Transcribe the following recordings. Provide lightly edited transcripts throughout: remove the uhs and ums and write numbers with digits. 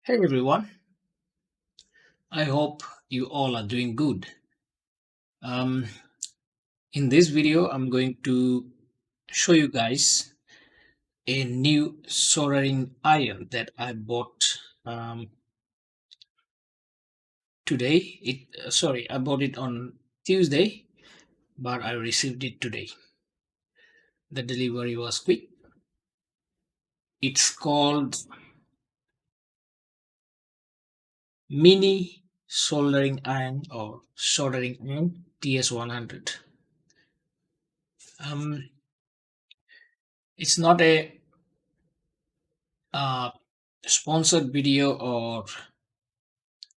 Hey everyone, I hope you all are doing good. Um, in this video, I'm going to show you guys a new soldering iron that I bought today. I bought it on Tuesday, but I received it today. The delivery was quick. It's called Mini Soldering Iron or Soldering Iron TS100. Um, it's not a uh, sponsored video or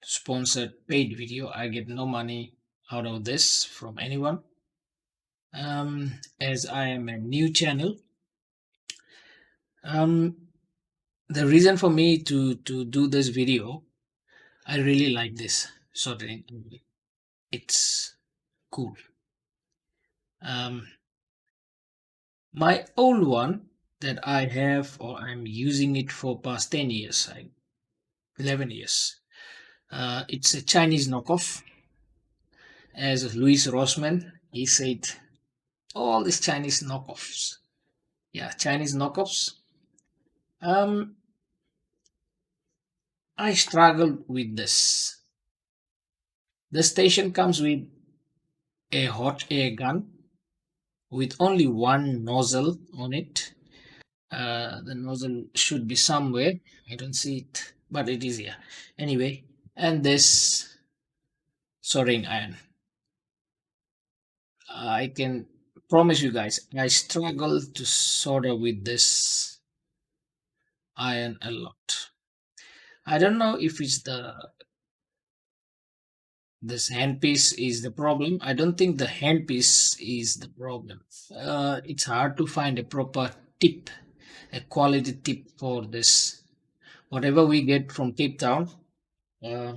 sponsored paid video. I get no money out of this from anyone. As I am a new channel, um, the reason for me to do this video, I really like this soldering. It's cool. Um, my old one that I have, or I'm using it for past 10 years, 11 years. It's a Chinese knockoff. As Louis Rossmann, he said, all these Chinese knockoffs. Yeah, Chinese knockoffs. Um, I struggled with this. The station comes with a hot air gun with only one nozzle on it. The nozzle should be somewhere. I don't see it, but it is here. Anyway, and this soldering iron. I can promise you guys, I struggle to solder with this iron a lot. I don't know if it's this handpiece is the problem. I don't think the handpiece is the problem. It's hard to find a proper tip, a quality tip for this. Whatever we get from Cape Town, uh,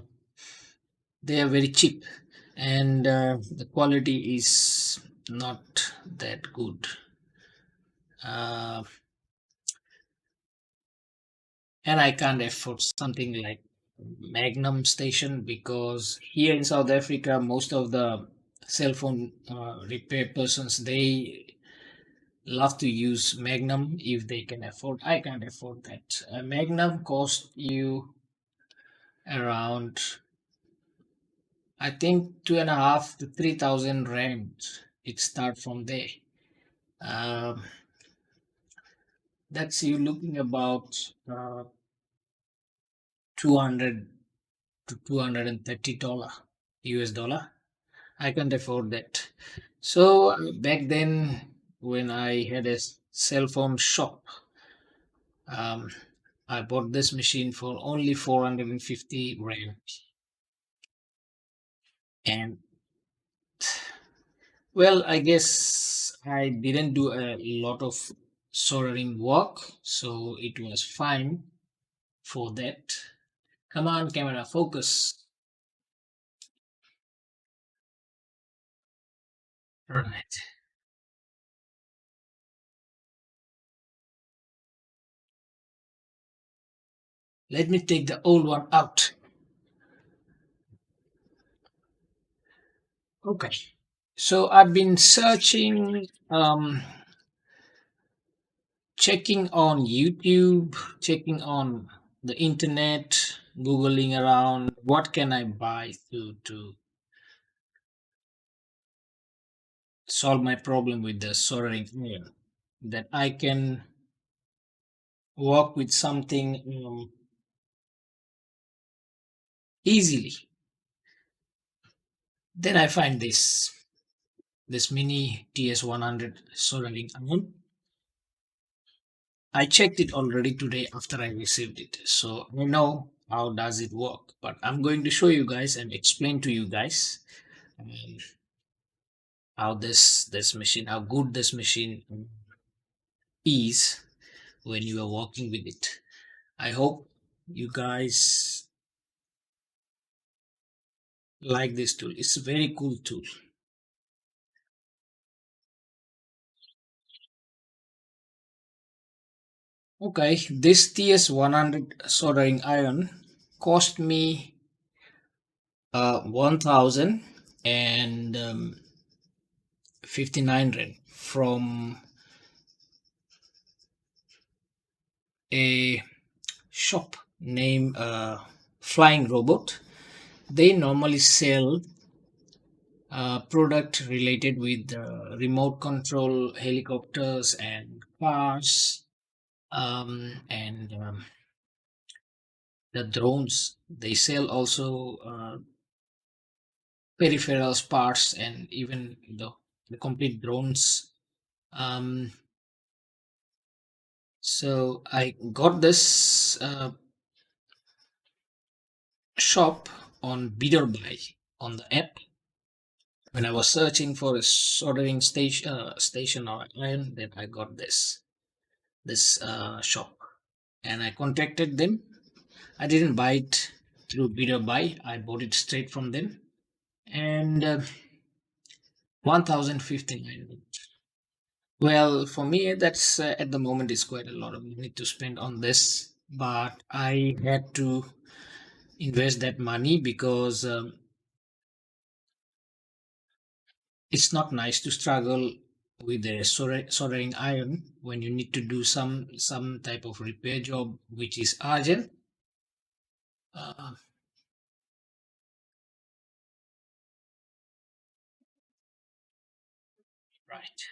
they are very cheap, and the quality is not that good. Uh, and I can't afford something like Magnum station because here in South Africa, most of the cell phone repair persons they love to use Magnum if they can afford. I can't afford that. A Magnum cost you around, I think, 2.5 to 3,000 rand. It start from there. Um, that's you looking about 200 to $230 US dollar. I can't afford that. So back then, when I had a cell phone shop, um, I bought this machine for only 450 rand. And well, I guess I didn't do a lot of soldering work, so it was fine for that. Come on, camera, focus. Right. Let me take the old one out. Okay. So I've been searching, checking on YouTube, checking on the internet, googling around. What can I buy to solve my problem with the soldering iron? That I can work with something easily. Then I find this mini TS100 soldering iron. I checked it already today after I received it, so I know how does it work. But I'm going to show you guys and explain to you guys um, how this machine, how good this machine is when you are working with it. I hope you guys like this tool. It's a very cool tool. Okay, this TS100 soldering iron. cost me 1000 and 59 rand from a shop named Flying Robot. They normally sell product related with remote control helicopters and cars, and the drones. They sell also peripherals parts and even the complete drones. Um, so I got this shop on Bidder Buy on the app. When I was searching for a soldering station or iron, then I got this shop, and I contacted them. I didn't buy it through Bidder Buy. I bought it straight from them, and 1059. Well, for me, that's at the moment is quite a lot of money to spend on this, but I had to invest that money because it's not nice to struggle with a soldering iron when you need to do some type of repair job which is urgent. Uh, right.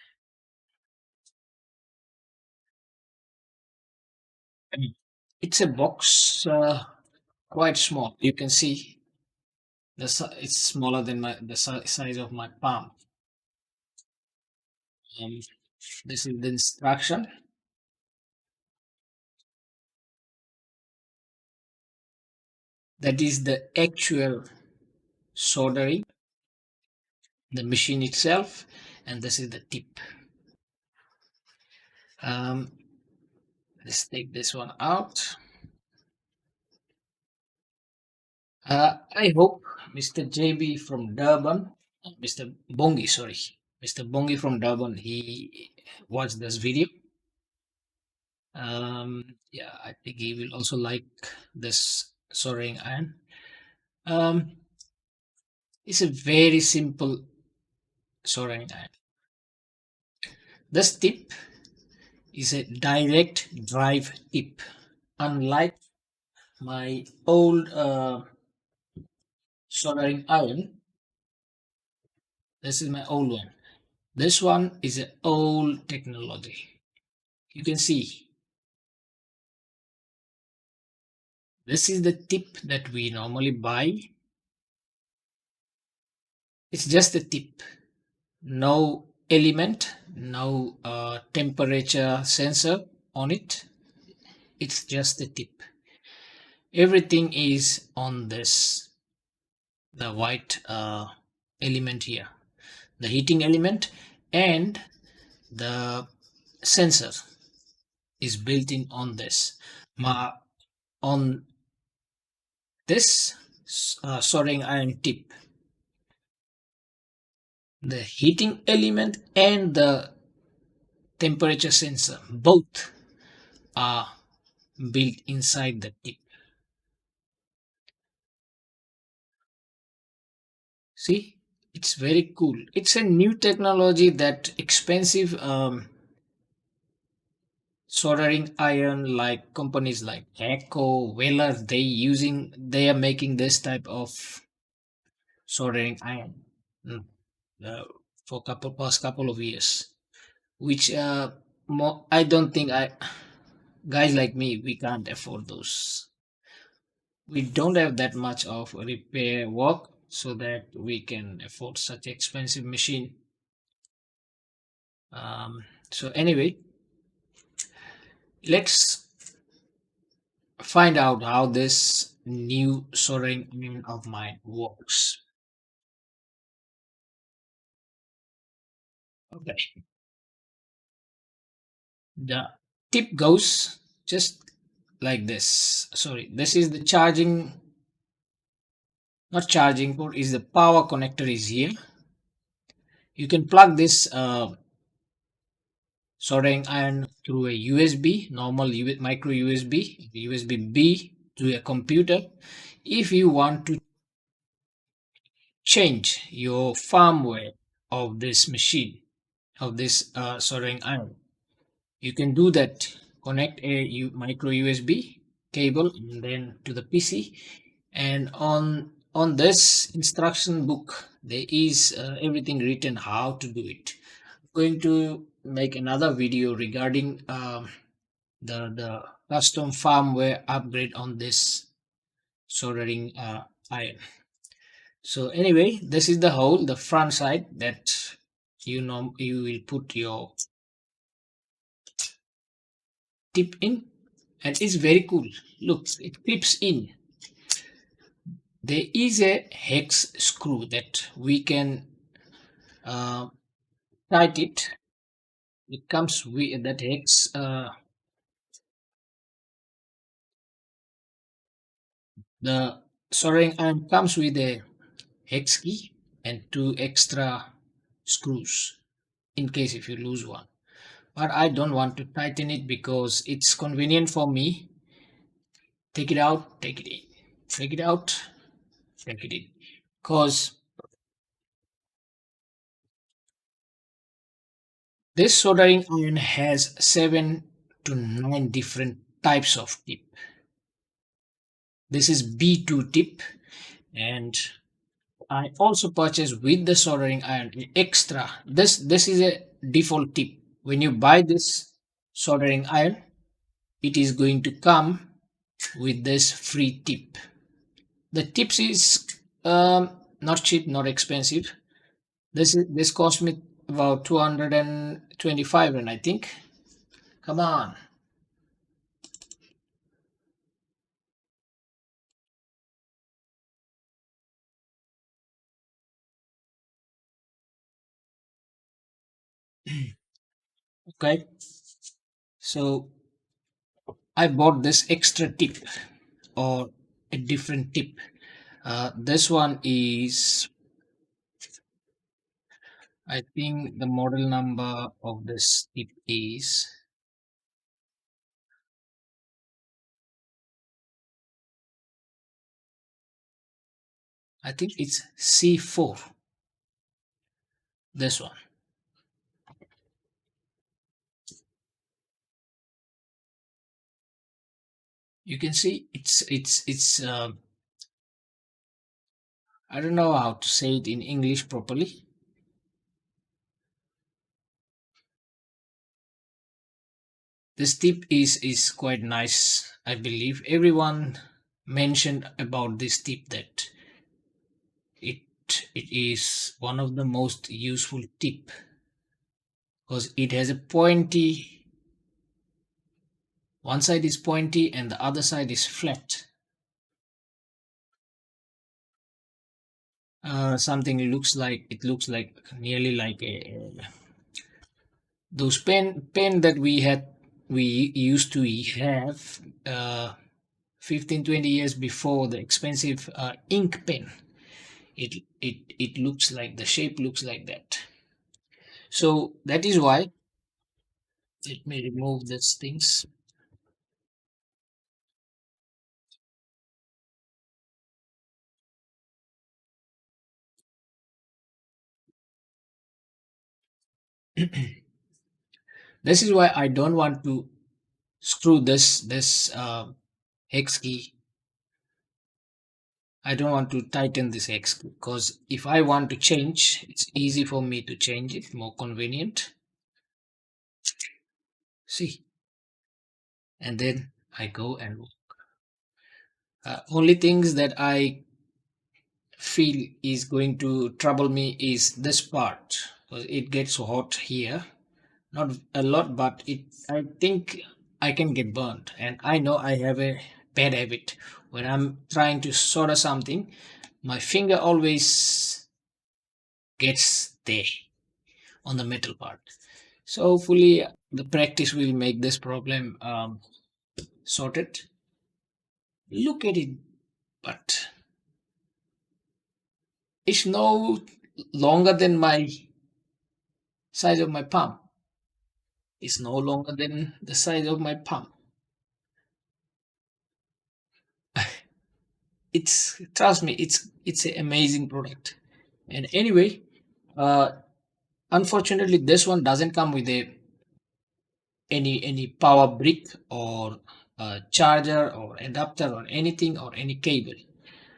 Mm. It's a box, quite small. You can see it's smaller than the size of my palm. Um, this is the instruction. That is the actual soldering, the machine itself, and this is the tip. Um, let's take this one out. I hope Mr. JB from Durban, Mr. Bongi, sorry, Mr. Bongi from Durban, he watched this video. Yeah, I think he will also like this soldering iron. Um, it's a very simple soldering iron. This tip is a direct drive tip, unlike my old soldering iron. This is my old one. This one is an old technology. You can see this is the tip that we normally buy. It's just a tip, no element, no temperature sensor on it. It's just a tip. Everything is on this, the white element here, the heating element, and the sensor is built in on this. On this soldering iron tip, the heating element and the temperature sensor both are built inside the tip. See, it's very cool. It's a new technology that expensive soldering iron like companies like Echo, Weller, they are making this type of soldering iron, mm, uh, for past couple of years, which I don't think I guys like me we can't afford those. We don't have that much of repair work so that we can afford such expensive machine. So anyway, let's find out how this new soldering iron of mine works. Okay, the tip goes just like this. Sorry, this is the charging, not charging port, is the power connector is here. You can plug this soldering iron through a USB, normal micro USB, USB B, to a computer. If you want to change your firmware of this machine, of this soldering iron, you can do that. Connect a micro USB cable and then to the PC, and on this instruction book there is everything written how to do it. Going to make another video regarding the custom firmware upgrade on this soldering iron. So anyway, this is the hole, the front side that you will put your tip in, and it's very cool. Look, it clips in. There is a hex screw that we can uh, tight it. It comes with that hex. The soldering iron comes with a hex key and two extra screws in case if you lose one. But I don't want to tighten it because it's convenient for me. Take it out, take it in. Take it out, take it in. Because this soldering iron has 7 to 9 different types of tip. This is B2 tip, and I also purchased with the soldering iron extra. This is a default tip. When you buy this soldering iron, it is going to come with this free tip. The tips is not cheap, not expensive. This cost me about 225, and I think. Come on. Okay. So I bought this extra tip or a different tip. This one is, I think the model number of this tip is, I think it's C4. This one. You can see it's I don't know how to say it in English properly. This tip is quite nice. I believe everyone mentioned about this tip that it is one of the most useful tip because it has a pointy, one side is pointy and the other side is flat. Something looks like, it looks like nearly like a those pen that we used to have 15-20 years before, the expensive ink pen. It looks like, the shape looks like that. So that is why, let me remove these things. This is why I don't want to screw this hex key. I don't want to tighten this hex key because if I want to change, it's easy for me to change it, more convenient. See, and then I go and only things that I feel is going to trouble me is this part because it gets hot here. Not a lot, but it, I think I can get burnt, and I know I have a bad habit. When I'm trying to solder something, my finger always gets there on the metal part. So hopefully the practice will make this problem sorted. Look at it, but it's no longer than my size of my palm. It's no longer than the size of my palm. it's trust me, it's an amazing product. And anyway, uh, unfortunately, this one doesn't come with a any power brick or charger or adapter or anything or any cable.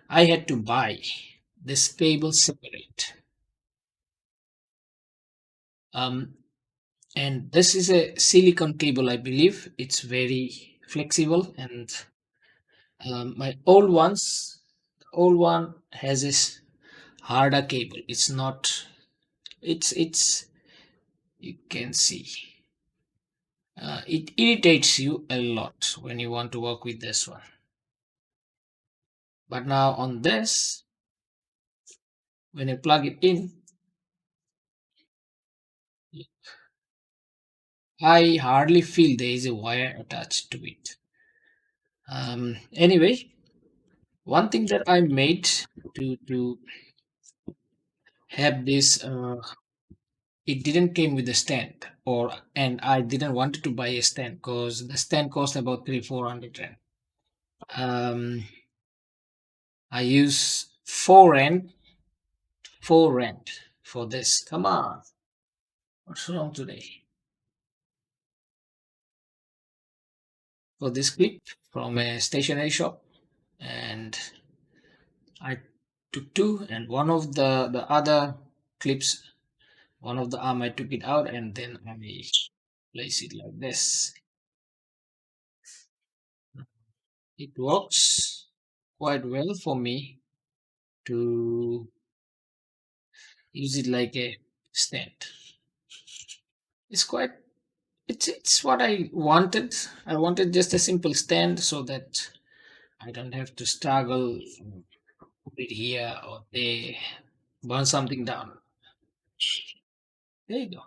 I had to buy this cable separate. Um, and this is a silicon cable, I believe. It's very flexible, and my old one has this harder cable. It's not. It's. You can see. It irritates you a lot when you want to work with this one. But now on this, when you plug it in, I hardly feel there is a wire attached to it. Anyway, one thing that I made to have this, it didn't came with a stand, or and I didn't wanted to buy a stand because the stand cost about 300-400 rand. Um, I use 4 rand for this. Come on, what's wrong today? For this clip from a stationery shop, and I took two, and one of the other clips, one of the arm I took it out, and then I place it like this. It works quite well for me to use it like a stand. It's quite it's what I wanted. I wanted just a simple stand so that I don't have to struggle, put it here or there, burn something down. There you go.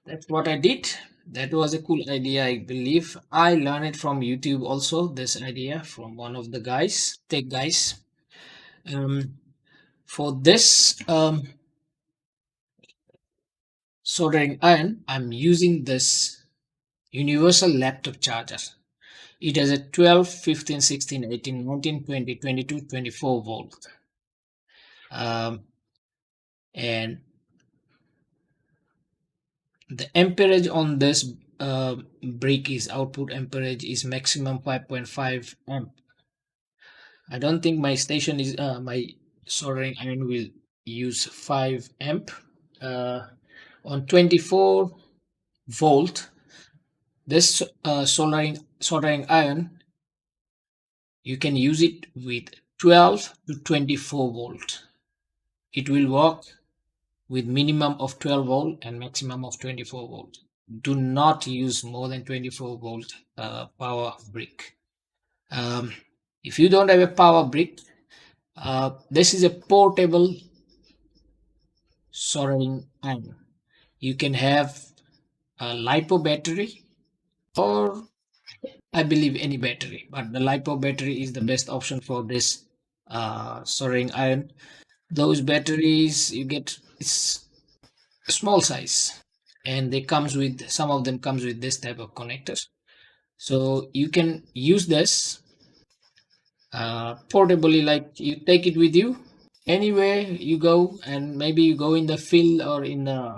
That's what I did. That was a cool idea, I believe. I learned it from YouTube also, this idea from one of the guys, tech guys. Um, for this soldering iron, I'm using this universal laptop charger. It has a 12, 15, 16, 18, 19, 20, 22, 24 volt. Um, and the amperage on this brick is output amperage is maximum 5.5 amp. I don't think my station is my soldering iron will use 5 amp. On 24 volt, this soldering iron, you can use it with 12 to 24 volt. It will work with minimum of 12 volt and maximum of 24 volt. Do not use more than 24 volt power brick. Um, if you don't have a power brick, this is a portable soldering iron. You can have a lipo battery, or I believe any battery, but the lipo battery is the best option for this soldering iron. Those batteries you get, it's small size, and they comes with, some of them comes with this type of connectors, so you can use this portably, like you take it with you anywhere you go, and maybe you go in the field or in the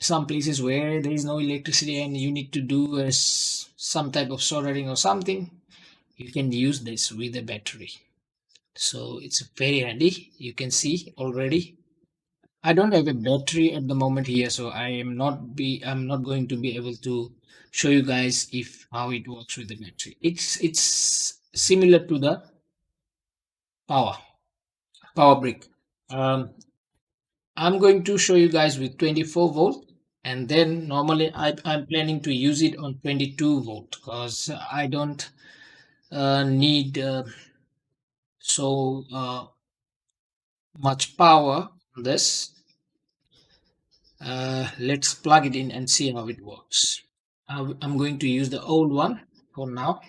some places where there is no electricity and you need to do some type of soldering or something. You can use this with a battery, so it's very handy. You can see already I don't have a battery at the moment here, so I'm not going to be able to show you guys if how it works with the battery. It's similar to the power power brick. Um, I'm going to show you guys with 24 volt, and then normally I'm planning to use it on 22 volt because I don't need so much power on this. Let's plug it in and see how it works. I'm going to use the old one for now.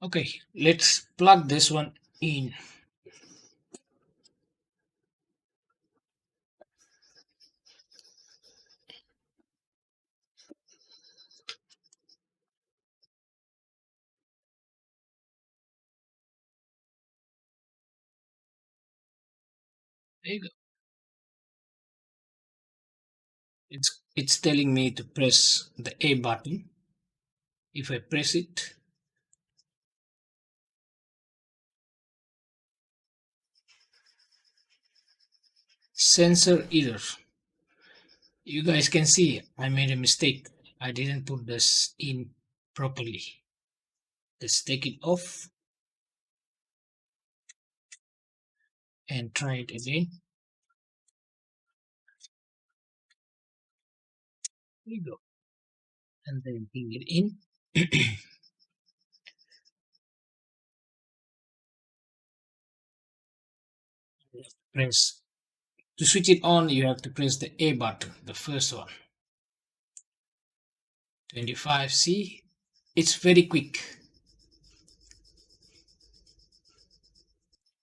Okay, let's plug this one in. There you go. It's telling me to press the A button. If I press it, sensor error. You guys can see I made a mistake. I didn't put this in properly. Let's take it off and try it again. There you go. And then bring it in. Press to switch it on, you have to press the A button, the first one. 25. See, it's very quick.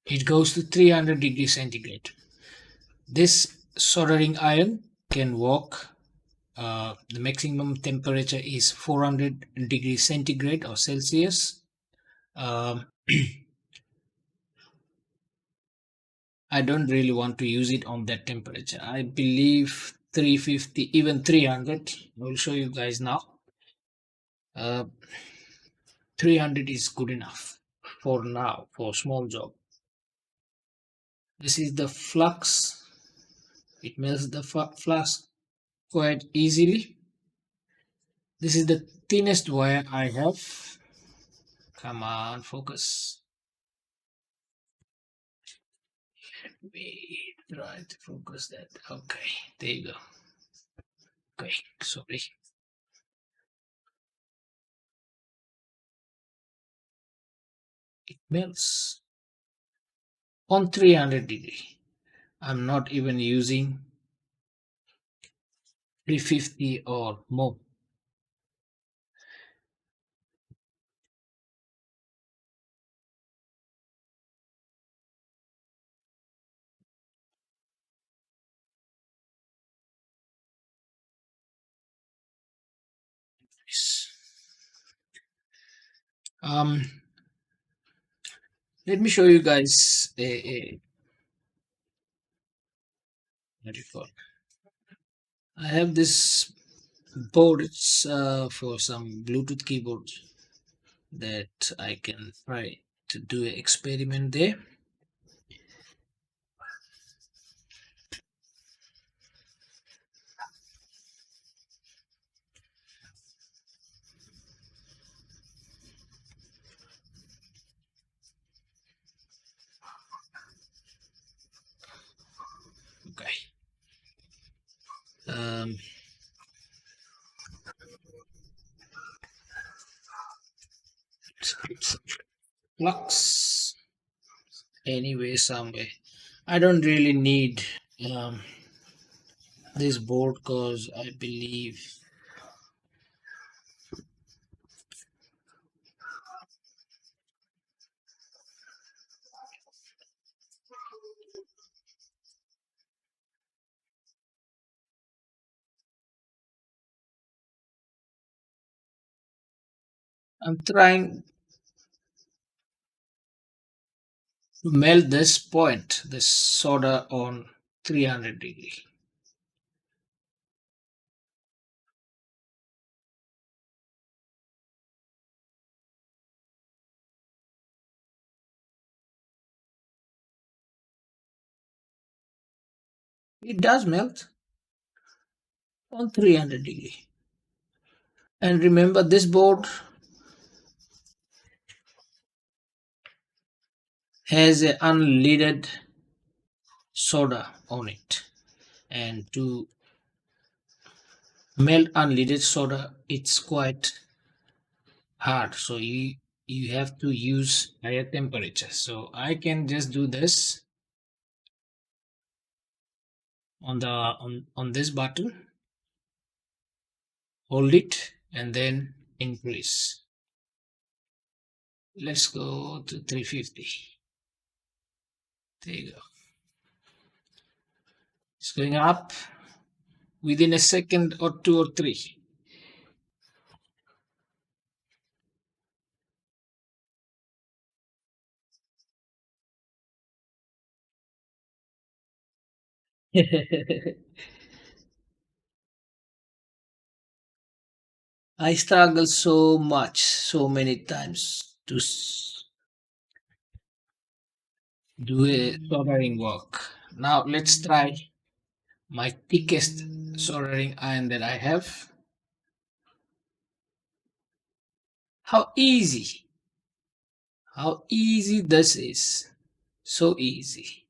It goes to 300 degrees centigrade. This soldering iron can work. The maximum temperature is 400 degrees centigrade or Celsius. Um, I don't really want to use it on that temperature. I believe 350, even 300. I will show you guys now. Uh, 300 is good enough for now, for small job. This is the flux. It melts the flux quite easily. This is the thinnest wire I have. Come on, focus. Wait, try to focus that. Okay, there you go. Okay, sorry. It melts on 300 degree. I'm not even using 350 or more. Um, Let me show you guys what do you call? I have this board. It's for some Bluetooth keyboard that I can try to do an experiment there. Okay. Um, Flux anyway somewhere. I don't really need um, this board because I believe I'm trying to melt this point, this solder on 300 degree. It does melt on 300 degree. And remember, this board has an unleaded soda on it, and to melt unleaded soda, it's quite hard. So you have to use higher temperature. So I can just do this on the on this button, hold it, and then increase. Let's go to 350. There you go. It's going up within a second or two or three. I struggle so much, so many times to do a soldering work. Now let's try my thickest soldering iron that I have. How easy, how easy this is. So easy.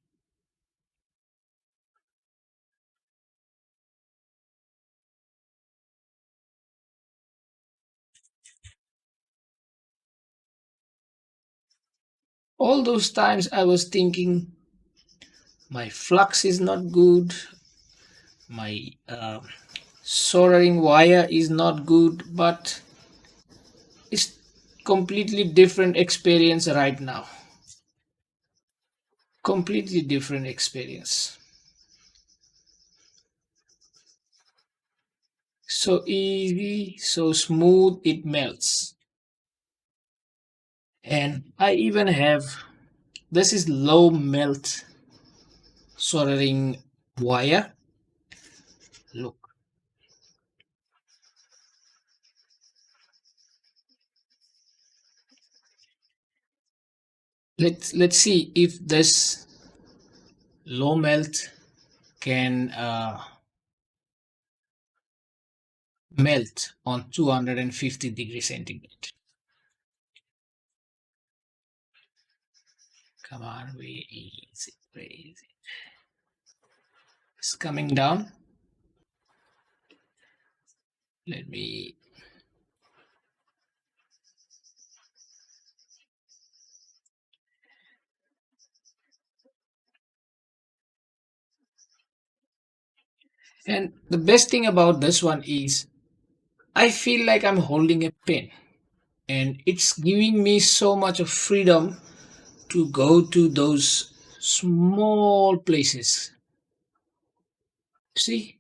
All those times I was thinking my flux is not good, my soldering wire is not good, but it's completely different experience right now. Completely different experience. So easy, so smooth, it melts. And I even have this is low melt soldering wire. Look, let's see if this low melt can melt on 250 degrees centigrade. Come on, way easy, way easy. It's coming down. Let me. And the best thing about this one is I feel like I'm holding a pen, and it's giving me so much of freedom to go to those small places. See,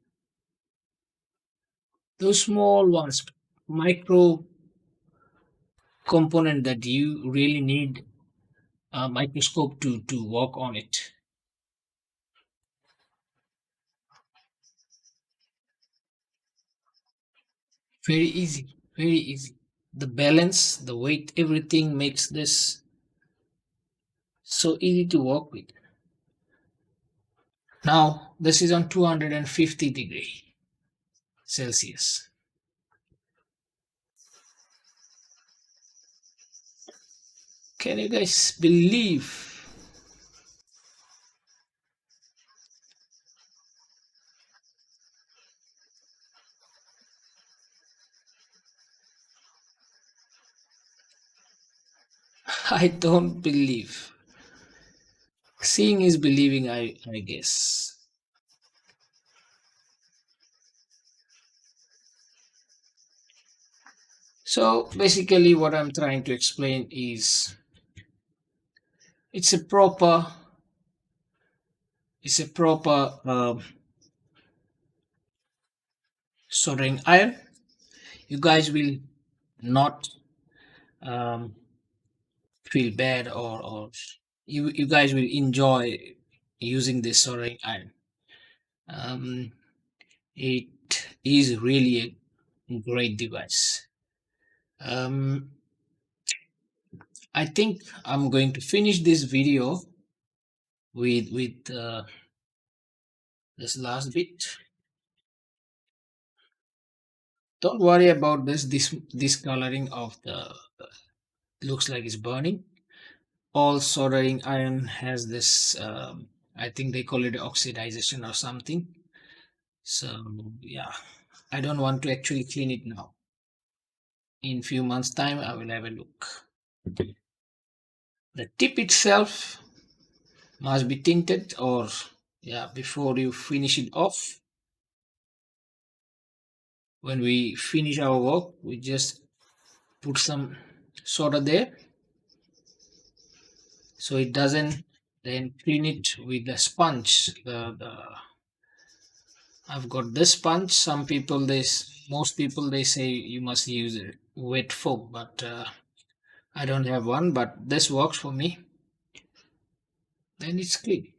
those small ones, micro component that you really need a microscope to work on it. Very easy, very easy. The balance, the weight, everything makes this so easy to work with. Now, this is on 250 degree Celsius. Can you guys believe? I don't believe. Seeing is believing, I guess. So basically, what I'm trying to explain is it's a proper, it's a proper soldering iron. You guys will not um, feel bad, or you guys will enjoy using this soldering iron. Um, it is really a great device. Um, I think I'm going to finish this video with this last bit. Don't worry about this coloring of the looks like it's burning. All soldering iron has this. I think they call it oxidization or something. So yeah, I don't want to actually clean it now. In few months' time, I will have a look. The tip itself must be tinted, or yeah, before you finish it off. When we finish our work, we just put some solder there so it doesn't. Then clean it with the sponge. I've got this sponge. Some people most people they say you must use a wet foam, but I don't have one. But this works for me. Then it's clean.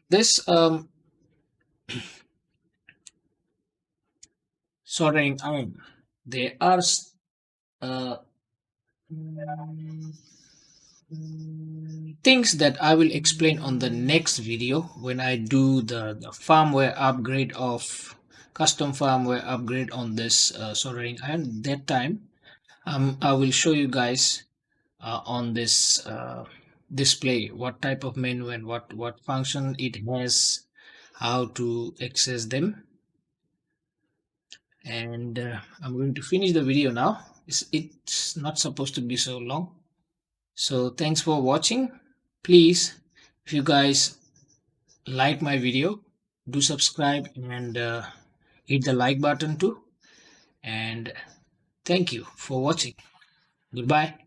This soldering iron, there are uh, things that I will explain on the next video when I do the firmware upgrade of custom firmware upgrade on this soldering iron. That time I will show you guys on this display what type of menu and what function it has, how to access them, and I'm going to finish the video now. It's not supposed to be so long. So thanks for watching. Please, if you guys like my video, do subscribe and hit the like button too. And thank you for watching. Goodbye.